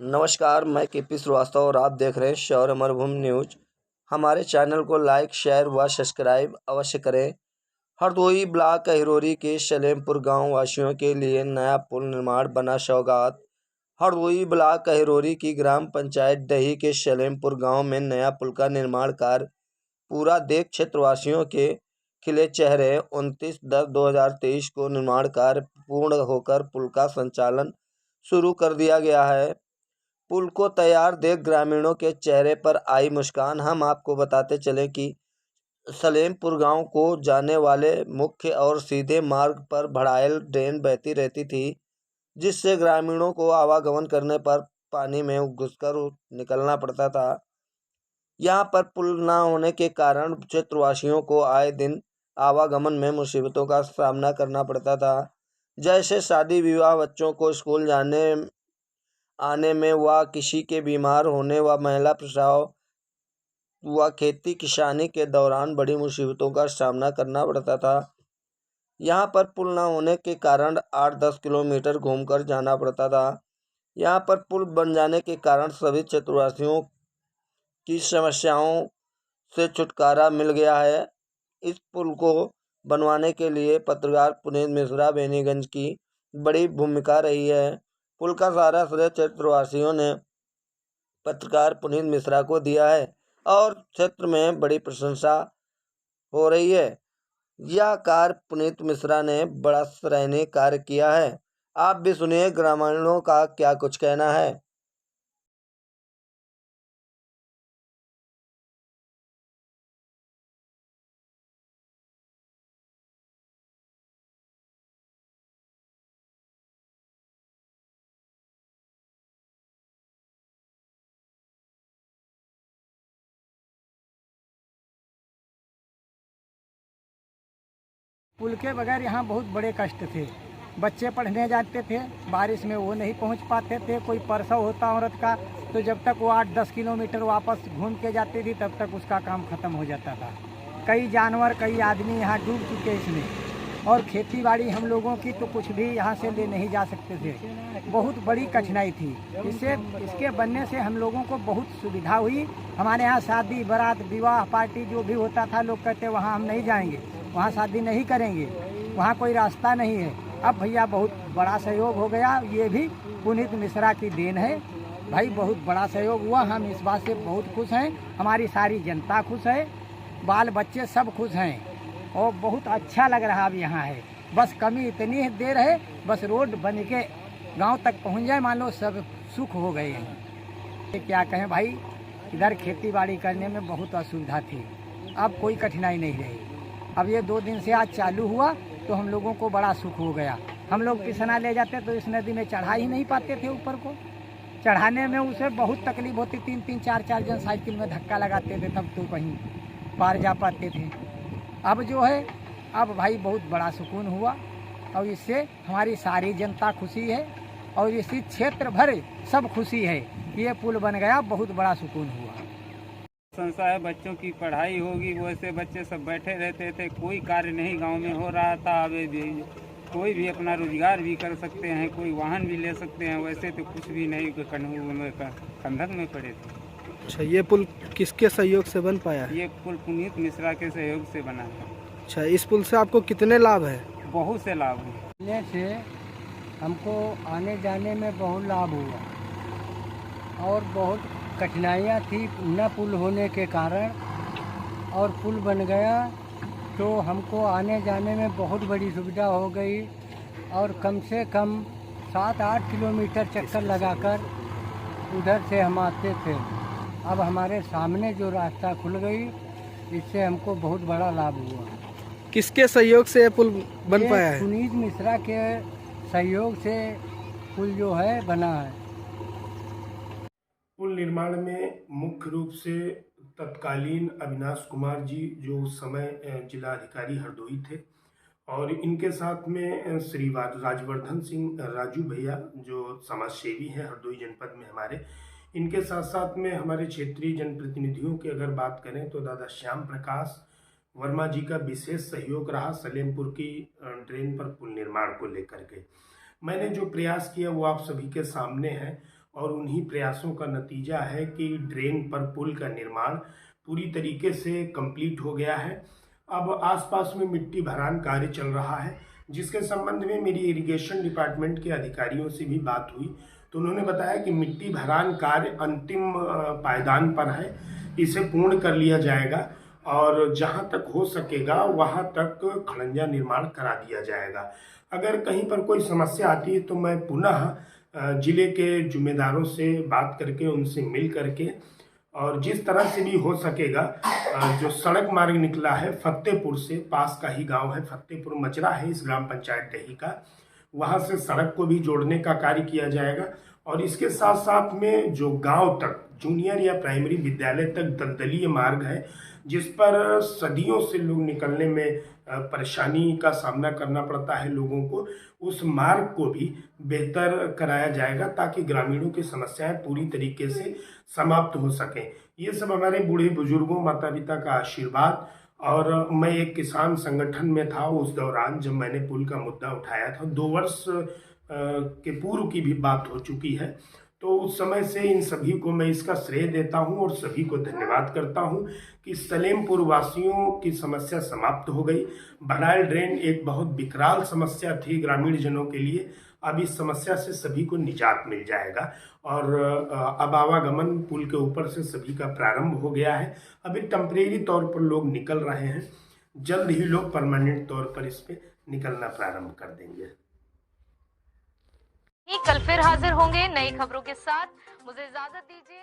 नमस्कार, मैं केपी श्रीवास्तव और आप देख रहे हैं शौर्य मरुभूमि न्यूज। हमारे चैनल को लाइक, शेयर व सब्सक्राइब अवश्य करें। हरदोई ब्लॉक अहिरोरी के सलेमपुर गांव वासियों के लिए नया पुल निर्माण बना सौगात। हरदोई ब्लॉक अहिरोरी की ग्राम पंचायत डही के सलेमपुर गांव में नया पुल का निर्माण कार्य पूरा देख क्षेत्रवासियों के खिले चेहरे। 29/10/2023 को निर्माण कार्य पूर्ण होकर पुल का संचालन शुरू कर दिया गया है। पुल को तैयार देख ग्रामीणों के चेहरे पर आई मुस्कान। हम आपको बताते चलें कि सलेमपुर गांव को जाने वाले मुख्य और सीधे मार्ग पर भड़ायल ड्रेन बहती रहती थी, जिससे ग्रामीणों को आवागमन करने पर पानी में घुसकर निकलना पड़ता था। यहां पर पुल न होने के कारण क्षेत्रवासियों को आए दिन आवागमन में मुसीबतों का सामना करना पड़ता था, जैसे शादी विवाह, बच्चों को स्कूल जाने आने में व किसी के बीमार होने व महिला प्रसव व खेती किसानी के दौरान बड़ी मुसीबतों का सामना करना पड़ता था। यहाँ पर पुल न होने के कारण 8-10 किलोमीटर घूमकर जाना पड़ता था। यहाँ पर पुल बन जाने के कारण सभी क्षेत्रवासियों की समस्याओं से छुटकारा मिल गया है। इस पुल को बनवाने के लिए पत्रकार पुनीत मिश्रा बेनीगंज की बड़ी भूमिका रही है। पुल का सारा श्रेय क्षेत्रवासियों ने पत्रकार पुनीत मिश्रा को दिया है और क्षेत्र में बड़ी प्रशंसा हो रही है। यह कार्य पुनीत मिश्रा ने बड़ा सराहनीय कार्य किया है। आप भी सुनिए ग्रामीणों का क्या कुछ कहना है। पुल के बगैर यहाँ बहुत बड़े कष्ट थे। बच्चे पढ़ने जाते थे, बारिश में वो नहीं पहुँच पाते थे। कोई प्रसव होता औरत का तो जब तक वो 8-10 किलोमीटर वापस घूम के जाती थी तब तक उसका काम खत्म हो जाता था। कई जानवर, कई आदमी यहाँ डूब चुके इसमें। और खेती बाड़ी हम लोगों की तो कुछ भी यहाँ से ले नहीं जा सकते थे। बहुत बड़ी कठिनाई थी। इसके बनने से हम लोगों को बहुत सुविधा हुई। हमारे यहाँ शादी, बारात, विवाह, पार्टी जो भी होता था, लोग कहते वहाँ हम नहीं जाएंगे, वहाँ शादी नहीं करेंगे, वहाँ कोई रास्ता नहीं है। अब भैया बहुत बड़ा सहयोग हो गया। ये भी पुनीत मिश्रा की देन है भाई, बहुत बड़ा सहयोग हुआ। हम इस बात से बहुत खुश हैं। हमारी सारी जनता खुश है, बाल बच्चे सब खुश हैं और बहुत अच्छा लग रहा अब यहाँ है। बस कमी इतनी देर है, बस रोड बन के गाँव तक पहुँच जाए, मान लो सब सुख हो गए हैं। क्या कहें भाई, इधर खेती बाड़ी करने में बहुत असुविधा थी, अब कोई कठिनाई नहीं रही। अब ये 2 दिन से आज चालू हुआ तो हम लोगों को बड़ा सुख हो गया। हम लोग पिसना ले जाते तो इस नदी में चढ़ा ही नहीं पाते थे। ऊपर को चढ़ाने में उसे बहुत तकलीफ होती। 3-3, 4-4 जन साइकिल में धक्का लगाते थे तब तो कहीं पार जा पाते थे। अब जो है, अब भाई बहुत बड़ा सुकून हुआ और इससे हमारी सारी जनता खुशी है और इसी क्षेत्र भर सब खुशी है कि ये पुल बन गया, बहुत बड़ा सुकून हुआ। संस्था है, बच्चों की पढ़ाई होगी, वैसे बच्चे सब बैठे रहते थे, कोई कार्य नहीं गांव में हो रहा था। अब कोई भी अपना रोजगार भी कर सकते हैं, कोई वाहन भी ले सकते हैं, वैसे तो कुछ भी नहीं, खंडहर में पड़े थे। अच्छा, ये पुल किसके सहयोग से बन पाया है? ये पुल पुनीत मिश्रा के सहयोग से बना है। अच्छा, इस पुल से आपको कितने लाभ है? बहुत से लाभ हैं। मिलने से हमको आने जाने में बहुत लाभ हुआ और बहुत कठिनाइयाँ थी न पुल होने के कारण, और पुल बन गया तो हमको आने जाने में बहुत बड़ी सुविधा हो गई और कम से कम 7-8 किलोमीटर चक्कर लगाकर उधर से हम आते थे। अब हमारे सामने जो रास्ता खुल गई, इससे हमको बहुत बड़ा लाभ हुआ। किसके सहयोग से ये पुल बन पाया है? पुनीत मिश्रा के सहयोग से पुल जो है बना है। पुल निर्माण में मुख्य रूप से तत्कालीन अविनाश कुमार जी, जो उस समय जिलाधिकारी हरदोई थे, और इनके साथ में श्री राजवर्धन सिंह राजू भैया, जो समाज सेवी हैं हरदोई जनपद में हमारे। इनके साथ साथ में हमारे क्षेत्रीय जनप्रतिनिधियों की अगर बात करें तो दादा श्याम प्रकाश वर्मा जी का विशेष सहयोग रहा सलेमपुर की ड्रेन पर पुल निर्माण को लेकर के। मैंने जो प्रयास किया वो आप सभी के सामने है और उन्हीं प्रयासों का नतीजा है कि ड्रेन पर पुल का निर्माण पूरी तरीके से कंप्लीट हो गया है। अब आसपास में मिट्टी भरान कार्य चल रहा है, जिसके संबंध में मेरी इरिगेशन डिपार्टमेंट के अधिकारियों से भी बात हुई तो उन्होंने बताया कि मिट्टी भरान कार्य अंतिम पायदान पर है, इसे पूर्ण कर लिया जाएगा और जहां तक हो सकेगा वहां तक खड़ंजा निर्माण करा दिया जाएगा। अगर कहीं पर कोई समस्या आती है तो मैं पुनः जिले के जिम्मेदारों से बात करके उनसे मिल करके और जिस तरह से भी हो सकेगा जो सड़क मार्ग निकला है फतेहपुर से, पास का ही गांव है फतेहपुर मचरा है इस ग्राम पंचायत डही का, वहां से सड़क को भी जोड़ने का कार्य किया जाएगा और इसके साथ साथ में जो गांव तक जूनियर या प्राइमरी विद्यालय तक दलदलीय मार्ग है जिस पर सदियों से लोग निकलने में परेशानी का सामना करना पड़ता है लोगों को, उस मार्ग को भी बेहतर कराया जाएगा ताकि ग्रामीणों की समस्याएं पूरी तरीके से समाप्त हो सकें। ये सब हमारे बूढ़े बुजुर्गों माता पिता का आशीर्वाद, और मैं एक किसान संगठन में था उस दौरान जब मैंने पुल का मुद्दा उठाया था, 2 वर्ष के पूर्व की भी बात हो चुकी है, तो उस समय से इन सभी को मैं इसका श्रेय देता हूं और सभी को धन्यवाद करता हूं कि सलेमपुर वासियों की समस्या समाप्त हो गई। बड़ाल ड्रेन एक बहुत विकराल समस्या थी ग्रामीण जनों के लिए, अब इस समस्या से सभी को निजात मिल जाएगा और अब आवागमन पुल के ऊपर से सभी का प्रारंभ हो गया है। अभी टेम्परेरी तौर पर लोग निकल रहे हैं, जल्द ही लोग परमानेंट तौर पर इस पे निकलना प्रारंभ कर देंगे। कल फिर हाजिर होंगे नई खबरों के साथ। मुझे इजाजत दीजिए।